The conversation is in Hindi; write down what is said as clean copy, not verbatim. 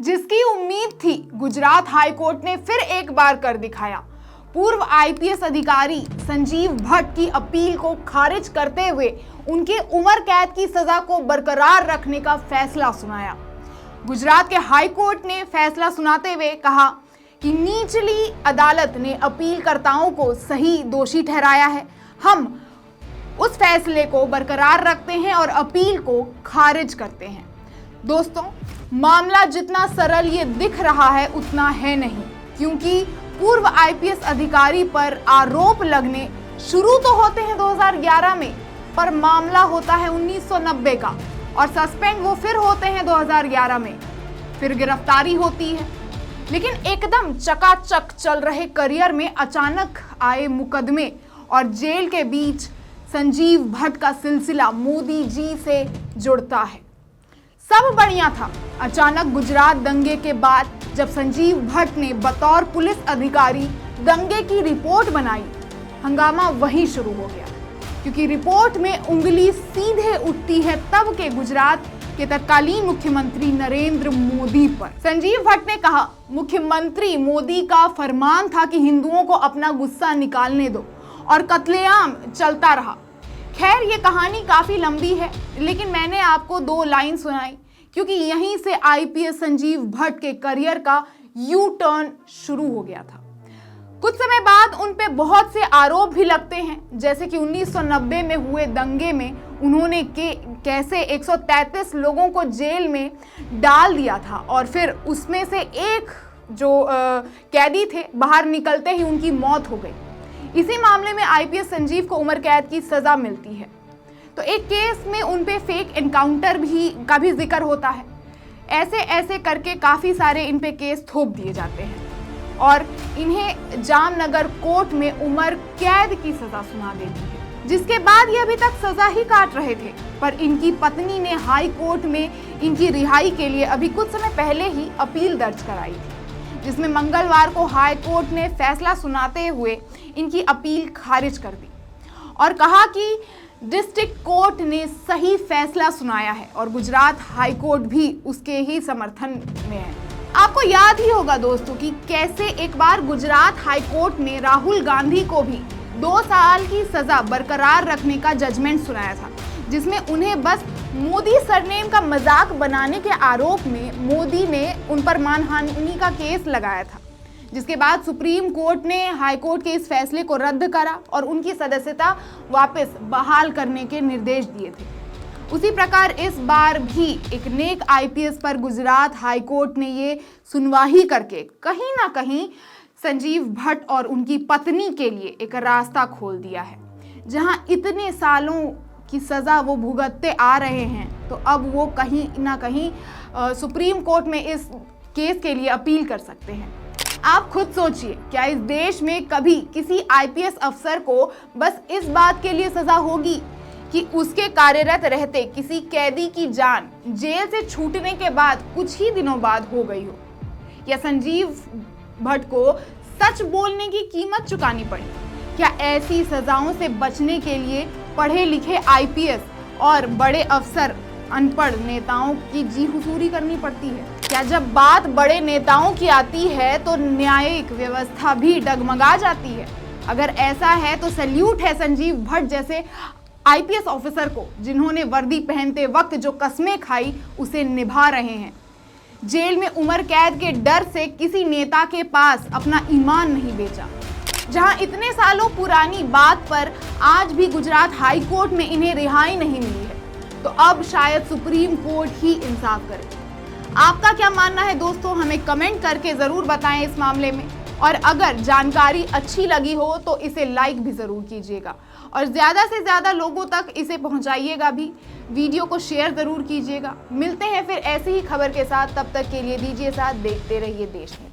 जिसकी उम्मीद थी गुजरात हाईकोर्ट ने फिर एक बार कर दिखाया। पूर्व आईपीएस अधिकारी संजीव भट्ट की अपील को खारिज करते हुए उनके उम्र कैद की सजा को बरकरार रखने का फैसला सुनाया। गुजरात के हाईकोर्ट ने फैसला सुनाते हुए कहा कि निचली अदालत ने अपीलकर्ताओं को सही दोषी ठहराया है। हम उस फैसले को बरकरार रखते हैं और अपील को खारिज करते हैं। दोस्तों, मामला जितना सरल ये दिख रहा है उतना है नहीं, क्योंकि पूर्व आईपीएस अधिकारी पर आरोप लगने शुरू तो होते हैं 2011 में, पर मामला होता है 1990 का और सस्पेंड वो फिर होते हैं 2011 में, फिर गिरफ्तारी होती है। लेकिन एकदम चकाचक चल रहे करियर में अचानक आए मुकदमे और जेल के बीच संजीव भट्ट का सिलसिला मोदी जी से जुड़ता है। सब बढ़िया था, अचानक गुजरात दंगे के बाद जब संजीव भट्ट ने बतौर पुलिस अधिकारी दंगे की रिपोर्ट बनाई, हंगामा वहीं शुरू हो गया, क्योंकि रिपोर्ट में उंगली सीधे उठती है तब के गुजरात के तत्कालीन मुख्यमंत्री नरेंद्र मोदी पर। संजीव भट्ट ने कहा, मुख्यमंत्री मोदी का फरमान था कि हिंदुओं को अपना गुस्सा निकालने दो, और कत्लेआम चलता रहा। खैर, ये कहानी काफी लंबी है, लेकिन मैंने आपको 2 लाइन सुनाई क्योंकि यहीं से आईपीएस संजीव भट्ट के करियर का यू टर्न शुरू हो गया था। कुछ समय बाद उन पे बहुत से आरोप भी लगते हैं, जैसे कि 1990 में हुए दंगे में उन्होंने कैसे 133 लोगों को जेल में डाल दिया था और फिर उसमें से एक जो कैदी थे, बाहर निकलते ही उनकी मौत हो गई। इसी मामले में आईपीएस संजीव को उम्र कैद की सजा मिलती है। तो एक केस में उन पे फेक एनकाउंटर का भी जिक्र होता है। ऐसे ऐसे करके काफ़ी सारे इन पे केस थोप दिए जाते हैं और इन्हें जामनगर कोर्ट में उम्र कैद की सजा सुना देती है, जिसके बाद ये अभी तक सजा ही काट रहे थे। पर इनकी पत्नी ने हाई कोर्ट में इनकी रिहाई के लिए अभी कुछ समय पहले ही अपील दर्ज कराई थी, जिसमें मंगलवार को हाई कोर्ट ने फैसला सुनाते हुए इनकी अपील खारिज कर दी और कहा कि डिस्ट्रिक्ट कोर्ट ने सही फैसला सुनाया है और गुजरात हाई कोर्ट भी उसके ही समर्थन में है। आपको याद ही होगा दोस्तों कि कैसे एक बार गुजरात हाई कोर्ट ने राहुल गांधी को भी 2 साल की सजा बरकरार रखने का जजमेंट सुनाया था, जिसमें उन्हें बस मोदी सरनेम का मजाक बनाने के आरोप में मोदी ने उन पर मानहानि का केस लगाया था, जिसके बाद सुप्रीम कोर्ट ने हाई कोर्ट के इस फैसले को रद्द करा और उनकी सदस्यता वापस बहाल करने के निर्देश दिए थे। उसी प्रकार इस बार भी एक नेक आईपीएस पर गुजरात हाई कोर्ट ने ये सुनवाई करके कहीं ना कहीं संजीव भट्ट और उनकी पत्नी के लिए एक रास्ता खोल दिया है। जहां इतने सालों की सज़ा वो भुगतते आ रहे हैं, तो अब वो कहीं ना कहीं सुप्रीम कोर्ट में इस केस के लिए अपील कर सकते हैं। आप खुद सोचिए, क्या इस देश में कभी किसी आईपीएस अफसर को बस इस बात के लिए सजा होगी कि उसके कार्यरत रहते किसी कैदी की जान जेल से छूटने के बाद कुछ ही दिनों बाद हो गई हो, या संजीव भट्ट को सच बोलने की कीमत चुकानी पड़ी? क्या ऐसी सजाओं से बचने के लिए पढ़े लिखे आईपीएस और बड़े अफसर अनपढ़ नेताओं की जी हुजूरी करनी पड़ती है? क्या जब बात बड़े नेताओं की आती है तो न्यायिक व्यवस्था भी डगमगा जाती है? अगर ऐसा है तो सैल्यूट है संजीव भट्ट जैसे आईपीएस ऑफिसर को, जिन्होंने वर्दी पहनते वक्त जो कस्में खाई उसे निभा रहे हैं। जेल में उम्र कैद के डर से किसी नेता के पास अपना ईमान नहीं बेचा। जहां इतने सालों पुरानी बात पर आज भी गुजरात हाई कोर्ट में इन्हें रिहाई नहीं मिली है, तो अब शायद सुप्रीम कोर्ट ही इंसाफ करे। आपका क्या मानना है दोस्तों, हमें कमेंट करके ज़रूर बताएं इस मामले में। और अगर जानकारी अच्छी लगी हो तो इसे लाइक भी ज़रूर कीजिएगा और ज़्यादा से ज़्यादा लोगों तक इसे पहुंचाइएगा भी। वीडियो को शेयर ज़रूर कीजिएगा। मिलते हैं फिर ऐसी ही खबर के साथ, तब तक के लिए दीजिए साथ, देखते रहिए देश में।